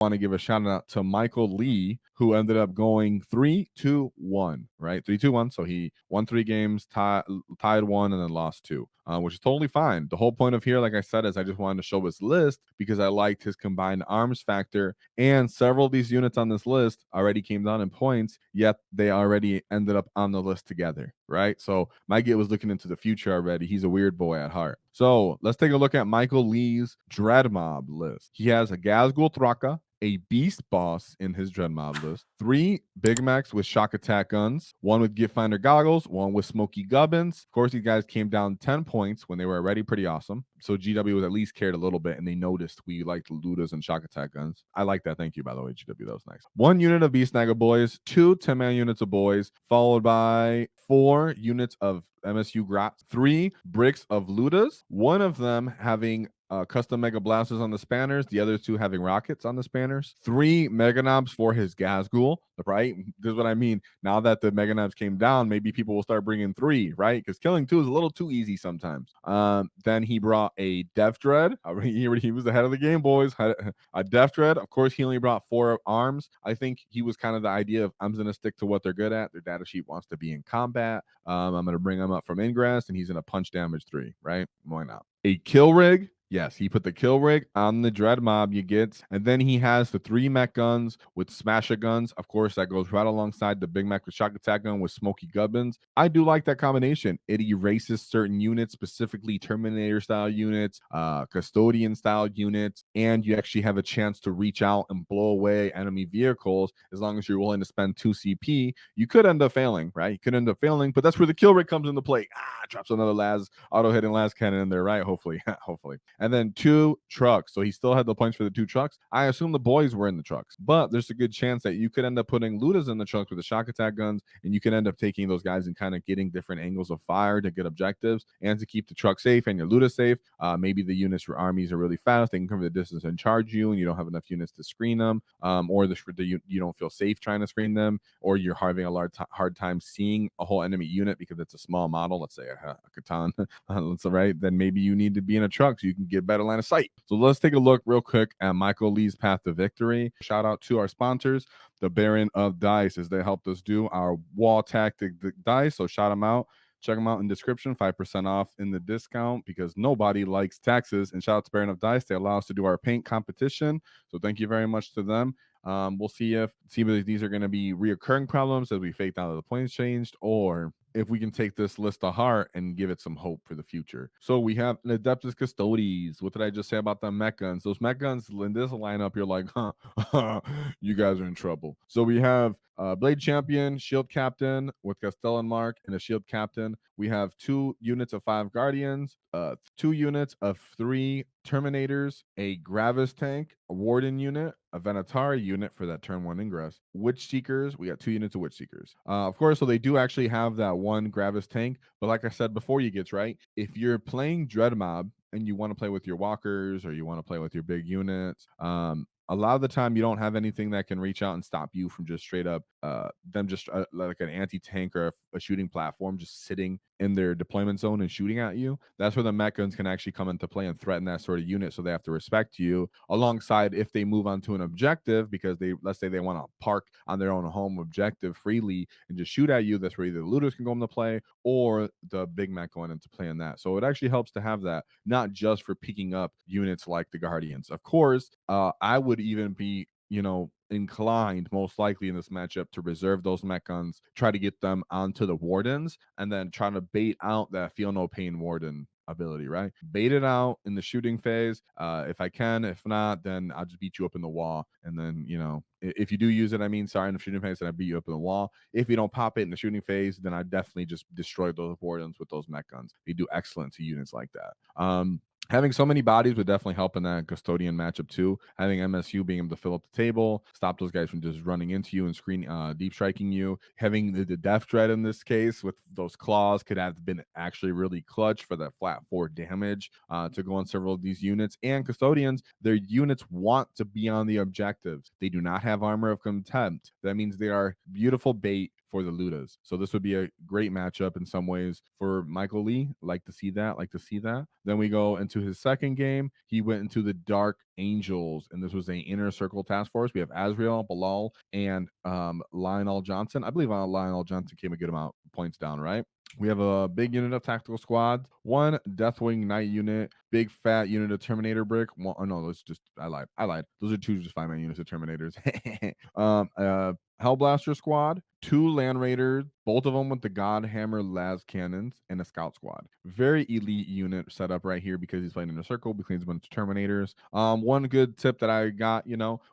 want to give a shout out to Michael Lee, who ended up going 3-2-1, right? 3-2-1. So he won 3 games, tied 1, and then lost 2, which is totally fine. The whole point of here, like I said, is I just wanted to show his list because I liked his combined arms factor. And several of these units on this list already came down in points, yet they already ended up on the list together, right? So my git was looking into the future already. He's a weird boy at heart. So let's take a look at Michael Lee's Dread Mob list. He has a Ghazghkull Thraka, a Beast Boss in his Dread Mob list, 3 Big Meks with shock attack guns, 1 with Gift Finder goggles, 1 with Smoky Gubbins. Of course, these guys came down 10 points when they were already pretty awesome. So GW was at least cared a little bit, and they noticed we liked Lootas and shock attack guns. I like that. Thank you, by the way, GW. That was nice. 1 unit of Beast Snagga Boyz, 2 10-man units of boys, followed by 4 units of MSU Grats, 3 bricks of Lootas, 1 of them having custom Mega Blasters on the Spanners, the other 2 having rockets on the Spanners, 3 Mega Knobs for his Ghazghkull, right? This is what I mean. Now that the Mega Knobs came down, maybe people will start bringing 3, right? Because killing 2 is a little too easy sometimes. Then he brought a Death Dread. He was ahead of the game, boys. A Death Dread. Of course, he only brought 4 arms. I think he was kind of the idea of I'm going to stick to what they're good at. Their data sheet wants to be in combat. I'm going to bring him up from Ingress, and he's going to punch damage 3, right? Why not? A Kill Rig. Yes, he put the Kill Rig on the Dread Mob you get, and then he has the 3 mech guns with Smasher guns. Of course, that goes right alongside the Big Mek with shock attack gun with Smoky Gubbins. I do like that combination. It erases certain units, specifically Terminator style units, Custodian style units, and you actually have a chance to reach out and blow away enemy vehicles as long as you're willing to spend 2 CP. You could end up failing, right? You could end up failing, but that's where the Kill Rig comes into play. Drops another auto hitting las cannon in there, right? Hopefully. And then 2 trucks. So he still had the points for the 2 trucks. I assume the boys were in the trucks, but there's a good chance that you could end up putting Lootas in the trucks with the shock attack guns, and you can end up taking those guys and kind of getting different angles of fire to get objectives and to keep the truck safe and your Lootas safe. Maybe the units or armies are really fast. They can cover the distance and charge you, and you don't have enough units to screen them, or you don't feel safe trying to screen them, or you're having a hard time seeing a whole enemy unit because it's a small model. Let's say a Catan. That's right. Then maybe you need to be in a truck so you can get better line of sight. So let's take a look real quick at Michael Lee's path to victory. Shout out to our sponsors, the Baron of Dice, as they helped us do our wall tactic dice. So shout them out. Check them out in description, 5% off in the discount because nobody likes taxes. And shout out to Baron of Dice. They allow us to do our paint competition. So thank you very much to them. We'll see if these are going to be reoccurring problems as we fake out that the points changed, or if we can take this list to heart and give it some hope for the future. So we have an Adeptus Custodes. What did I just say about the mech guns? Those mech guns in this lineup, you're like, you guys are in trouble. So we have Blade Champion, Shield Captain with Castellan Mark, and a Shield Captain. We have 2 units of 5 Guardians, 2 units of 3 Terminators, a Gravis Tank, a Warden unit, a Venatari unit for that turn 1 ingress, Witch Seekers. We got 2 units of Witch Seekers. Of course, so they do actually have that 1 Gravis Tank, but like I said before, you get right. If you're playing Dread Mob and you want to play with your walkers or you want to play with your big units, a lot of the time you don't have anything that can reach out and stop you from just straight up them just like an anti-tank or a shooting platform just sitting in their deployment zone and shooting at you. That's where the mech guns can actually come into play and threaten that sort of unit, so they have to respect you alongside if they move on to an objective, because let's say they want to park on their own home objective freely and just shoot at you. That's where either the looters can go into play or the Big Mek going into play in that. So it actually helps to have that, not just for picking up units like the Guardians. Of course, I would even be inclined most likely in this matchup to reserve those mech guns, try to get them onto the Wardens, and then try to bait out that Feel No Pain Warden ability, right? Bait it out in the shooting phase if I can. If not, then I'll just beat you up in the wall. And then, if you do use it, in the shooting phase, then I beat you up in the wall. If you don't pop it in the shooting phase, then I definitely just destroy those Wardens with those mech guns. They do excellent to units like that. Having so many bodies would definitely help in that custodian matchup too. Having MSU being able to fill up the table, stop those guys from just running into you and deep striking you. Having the Death Dread in this case with those claws could have been actually really clutch for that flat 4 damage to go on several of these units. And custodians, their units want to be on the objectives. They do not have armor of contempt. That means they are beautiful bait for the Lootas. So this would be a great matchup in some ways for Michael Lee. Like to see that. Like to see that. Then we go into his second game. He went into the Dark Angels, and this was a inner circle task force. We have Azrael, Bilal, and Lionel Johnson. I believe Lionel Johnson came a good amount of points down, right? We have a big unit of tactical squads, one Deathwing Knight unit, big fat unit of Terminator brick. One, oh no, that's just I lied. Those are two just 5-man units of Terminators. Hellblaster squad, 2 Land Raiders, both of them with the Godhammer las cannons, and a scout squad. Very elite unit setup right here because he's playing in a circle between a bunch of Terminators. One good tip that I got,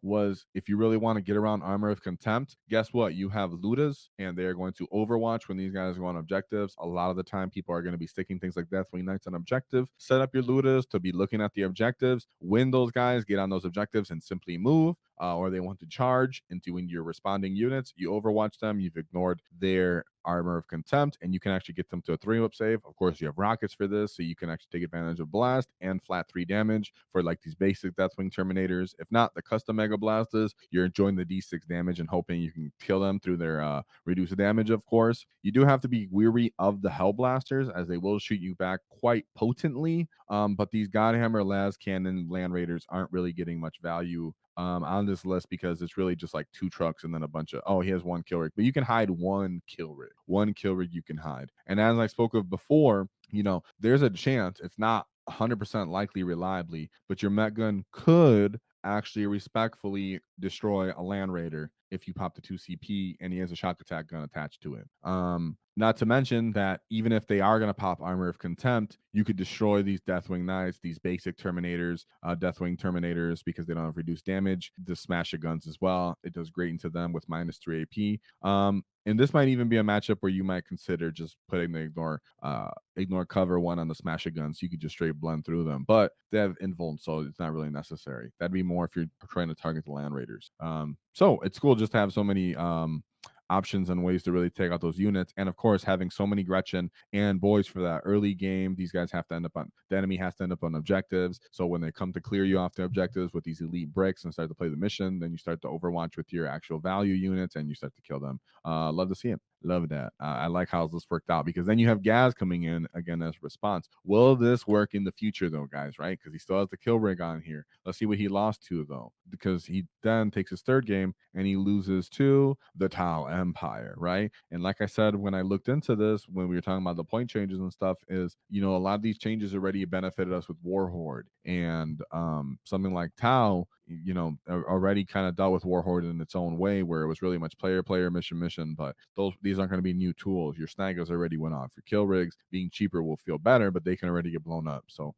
was if you really want to get around Armor of Contempt, guess what? You have Lootas, and they're going to Overwatch when these guys go on objectives. A lot of the time, people are going to be sticking things like Deathwing Knights on objective. Set up your Lootas to be looking at the objectives, win those guys, get on those objectives, and simply move. Or they want to charge into when you're responding units, you overwatch them, you've ignored their Armor of Contempt, and you can actually get them to a 3-up save. Of course, you have rockets for this, so you can actually take advantage of blast and flat 3 damage for like these basic Deathwing Terminators. If not, the custom Mega Blasters, you're enjoying the D6 damage and hoping you can kill them through their reduced damage, of course. You do have to be weary of the Hell Blasters, as they will shoot you back quite potently, but these Godhammer, Las Cannon, Land Raiders aren't really getting much value on this list because it's really just like 2 trucks and then a bunch of he has 1 kill rig, but you can hide 1 kill rig you can hide. And as I spoke of before, there's a chance, it's not 100% likely reliably, but your Met gun could actually respectfully destroy a Land Raider if you pop the 2 CP and he has a shock attack gun attached to it. Not to mention that even if they are going to pop Armor of Contempt, you could destroy these Deathwing Knights, these basic Terminators, Deathwing Terminators, because they don't have reduced damage. The Smasher guns as well. It does great into them with -3 AP. And this might even be a matchup where you might consider just putting the ignore cover 1 on the Smasher guns. So you could just straight blend through them, but they have invuln, so it's not really necessary. That'd be more if you're trying to target the Land Raiders. So it's cool just to have so many options and ways to really take out those units. And of course, having so many Gretchen and boys for that early game, these guys have to end up on, the enemy has to end up on objectives. So when they come to clear you off the objectives with these elite bricks and start to play the mission, then you start to overwatch with your actual value units and you start to kill them. Love to see it. Love that. I like how this worked out because then you have Gaz coming in again as response. Will this work in the future though, guys? Right? Because he still has the kill rig on here. Let's see what he lost to though, because he then takes his third game and he loses to the Tau Empire, right? And like I said, when I looked into this, when we were talking about the point changes and stuff, is a lot of these changes already benefited us with Warhorde and something like Tau. Already kind of dealt with Warhorde in its own way, where it was really much player, mission. But these aren't going to be new tools. Your Snaggas already went off. Your kill rigs being cheaper will feel better, but they can already get blown up. So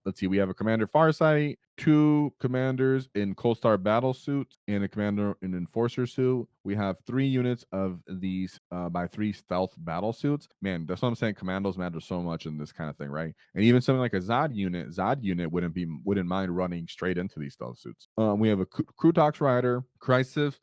let's see. We have a Commander Farsight, 2 commanders in Cold Star battle suits, and a commander in Enforcer suit. We have 3 units of these by 3 stealth battle suits. Man, that's what I'm saying. Commandos matter so much in this kind of thing, right? And even something like a Zod unit wouldn't mind running straight into these stealth suits. We have a Krutox Rider, Crisis,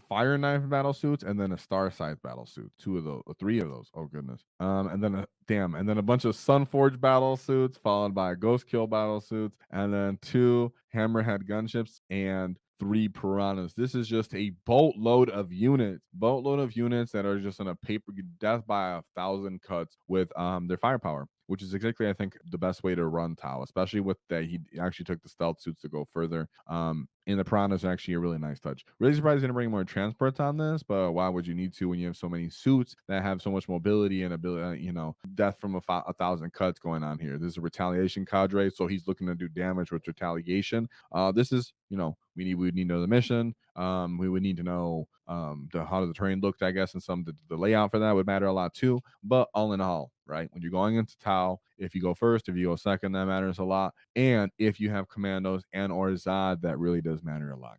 Fire Knife battle suits, and then a Star Scythe battle suit. 2 of those, or 3 of those. Oh goodness. And then a bunch of Sunforge battle suits, followed by Ghost Kill battle suits, and then 2 Hammerhead gunships and 3 Piranhas. This is just a boatload of units that are just in a paper death by 1,000 cuts with their firepower, which is exactly, I think, the best way to run Tau, especially with that he actually took the stealth suits to go further. And the Piranhas are actually a really nice touch. Really surprised he didn't bring more transports on this, but why would you need to when you have so many suits that have so much mobility and ability, death from 1,000 cuts going on here. This is a retaliation cadre, so he's looking to do damage with retaliation. This is, we would need to know the mission. We would need to know how the terrain looked, I guess, and the layout for that would matter a lot too. But all in all, right, when you're going into Tau, if you go first, if you go second, that matters a lot. And if you have commandos and or Zod, that really does matter a lot.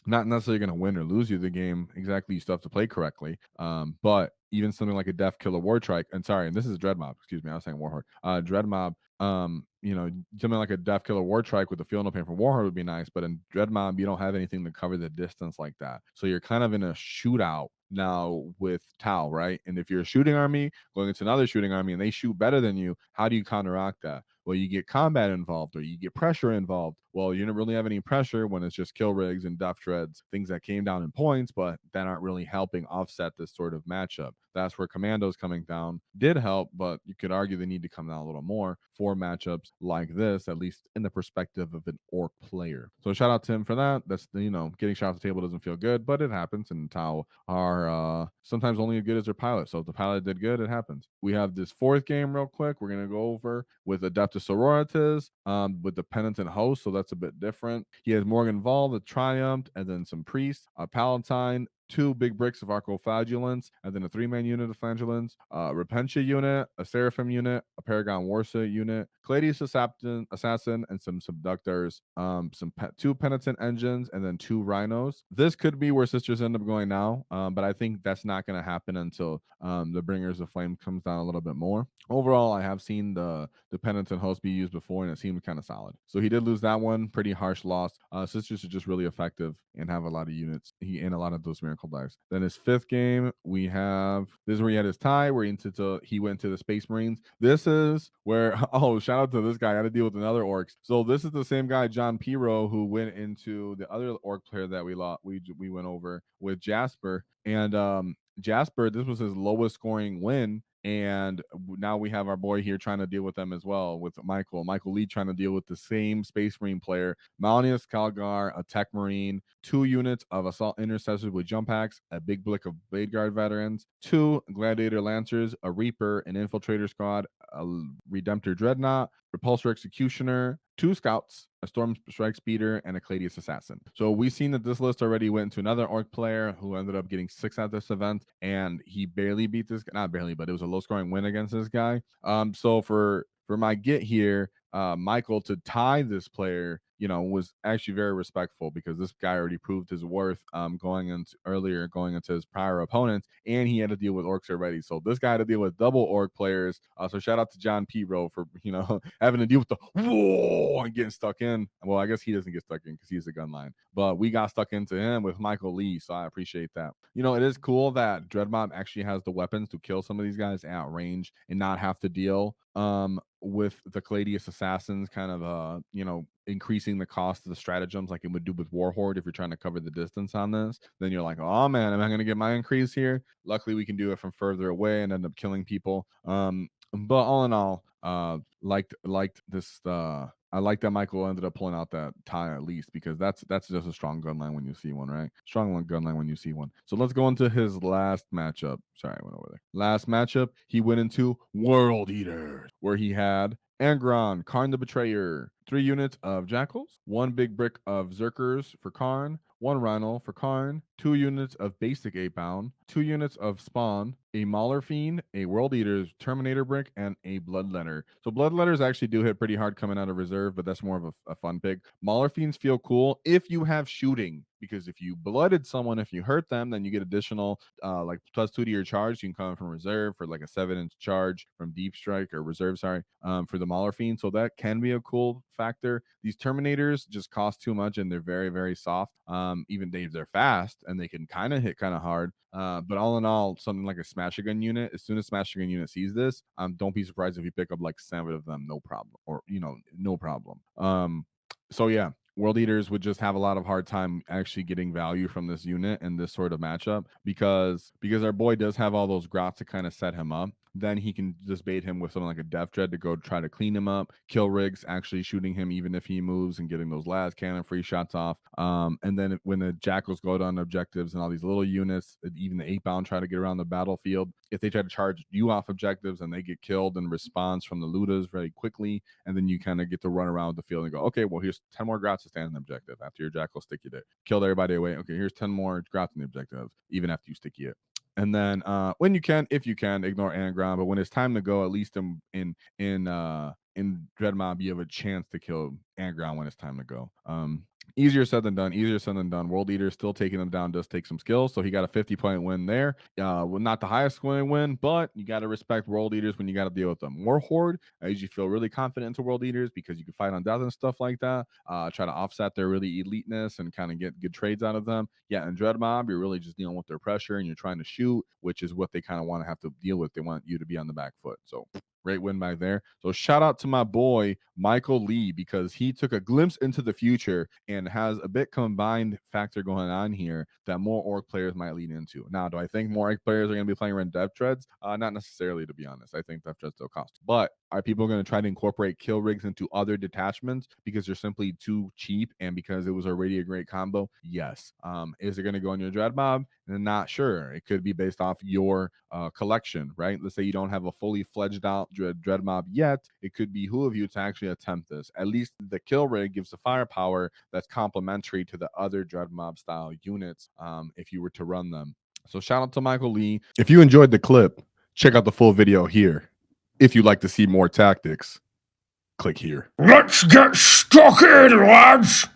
Not necessarily going to win or lose you the game. Exactly, you still have to play correctly. But even something like a Death Killer War Trike, and this is Dread Mob. Excuse me, I was saying Warhorde. Dread Mob. Something like a Death Killer War Trike with the field opening from Warhorde would be nice, but in Dread Mob, you don't have anything to cover the distance like that. So you're kind of in a shootout now with Tau, right? And if you're a shooting army going into another shooting army and they shoot better than you, how do you counteract that? Well, you get combat involved or you get pressure involved well, you don't really have any pressure when it's just kill rigs and duff treads, things that came down in points, but that aren't really helping offset this sort of matchup. That's where commandos coming down did help, but you could argue they need to come down a little more for matchups like this, at least in the perspective of an orc player. So shout out to him for that. That's, getting shot off the table doesn't feel good, but it happens, and Tau are sometimes only as good as their pilot. So if the pilot did good, it happens. We have this fourth game real quick. We're gonna go over with Adapta Sororitas, with the Penitent Host, so that's a bit different. He has Morgan Val, the Triumph, and then some priests, a Palatine, 2 big bricks of Arcoflagellants, and then a 3-man unit of Flagellants, a Repentia unit, a Seraphim unit, a Paragon Warsa unit, Cladius Assassin, and some Subductors, 2 Penitent Engines, and then 2 Rhinos. This could be where Sisters end up going now, but I think that's not going to happen until the Bringers of Flame comes down a little bit more. Overall, I have seen the Penitent Host be used before, and it seemed kind of solid. So he did lose that one. Pretty harsh loss. Sisters are just really effective and have a lot of units. He in a lot of those miracle dives. Then his fifth game, we have this is where he had his tie, where he went to the Space Marines. This is where shout out to this guy. I had to deal with another orcs. So this is the same guy, John Piro, who went into the other orc player that we went over with Jasper. And Jasper, this was his lowest scoring win. And now we have our boy here trying to deal with them as well, with Michael Lee trying to deal with the same Space Marine player, Malnius Calgar, a Tech Marine, 2 units of Assault Intercessors with jump hacks, a big blick of Blade Guard veterans, 2 Gladiator Lancers, a Reaper, an Infiltrator Squad, a Redemptor Dreadnought, Repulsor Executioner, 2 Scouts, a Storm Strike Speeder, and a Cladius Assassin. So we've seen that this list already went to another orc player who ended up getting 6 at this event, and he barely beat this guy. Not barely, but it was a low scoring win against this guy. So for my get here, Michael, to tie this player, was actually very respectful, because this guy already proved his worth going into his prior opponents, and he had to deal with orcs already. So this guy had to deal with double orc players. So shout out to John Piro for having to deal with the whoa and getting stuck in. Well, I guess he doesn't get stuck in because he's a gun line, but we got stuck into him with Michael Lee. So I appreciate that. It is cool that Dreadmob actually has the weapons to kill some of these guys at range and not have to deal with the Cladius Assassins kind of increasing the cost of the stratagems like it would do with Warhorde. If you're trying to cover the distance on this, then you're like, oh man, am I going to get my increase here? Luckily we can do it from further away and end up killing people. But all in all, liked this I like that Michael ended up pulling out that tie at least, because that's just a strong gun line when you see one, right? Strong gun line when you see one. So let's go into his last matchup. Sorry, I went over there. Last matchup, he went into World Eaters, where he had Angron, Karn the Betrayer, 3 units of Jackals, 1 big brick of Zerkers for Karn, 1 Rhino for Karn, 2 units of basic 8-pound, 2 units of Spawn, a Mauler Fiend, a World Eater's Terminator Brick, and a Bloodletter. So Bloodletters actually do hit pretty hard coming out of reserve, but that's more of a fun pick. Mauler Fiends feel cool if you have shooting, because if you blooded someone, if you hurt them, then you get additional like +2 to your charge. You can come from reserve for like a 7-inch charge from Deep Strike or reserve, sorry, for the Mauler Fiend. So that can be a cool factor. These Terminators just cost too much, and they're very, very soft. Even they're fast and they can kind of hit kind of hard. But all in all, something like a Smasher Gun unit, as soon as Smasher Gun unit sees this, don't be surprised if you pick up like 7 of them, no problem, or no problem. So yeah, World Eaters would just have a lot of hard time actually getting value from this unit in this sort of matchup, because our boy does have all those grots to kind of set him up. Then he can just bait him with something like a Death Dread to go try to clean him up, kill rigs, actually shooting him even if he moves and getting those last cannon free shots off. And then when the Jackals go down objectives and all these little units, even the 8-bound try to get around the battlefield, if they try to charge you off objectives and they get killed in response from the Lootas very quickly, and then you kind of get to run around the field and go, okay, well, here's 10 more grots to stand in the objective after your Jackal sticky it. Killed everybody away. Okay, here's 10 more grots in the objective, even after you sticky it. And then when you can, if you can, ignore Anagram. But when it's time to go, at least in Dreadmob, you have a chance to kill Anagram when it's time to go. Easier said than done. Easier said than done. World Eater still taking them down does take some skill. So he got a 50-point win there. Well, not the highest scoring win, but you got to respect World Eaters when you got to deal with them. War Horde, I usually feel really confident into World Eaters because you can fight on death and stuff like that. Try to offset their really eliteness and kind of get good trades out of them. Yeah, and Dread Mob, you're really just dealing with their pressure and you're trying to shoot, which is what they kind of want to have to deal with. They want you to be on the back foot. So great win back there. So shout out to my boy Michael Lee because he took a glimpse into the future and has a bit combined factor going on here that more orc players might lean into. Now, do I think more orc players are going to be playing around dev treads? Not necessarily, to be honest. I think dev treads still cost. But are people going to try to incorporate kill rigs into other detachments because they're simply too cheap and because it was already a great combo? Yes. Is it going to go on your dread mob? Not sure. It could be based off your collection, right? Let's say you don't have a fully fledged out dread mob yet. It could behoove you to actually attempt this. At least the kill rig gives the firepower that's complementary to the other dread mob style units if you were to run them. So shout out to Michael Lee. If you enjoyed the clip, check out the full video here. If you'd like to see more tactics, click here. Let's get stuck in, lads!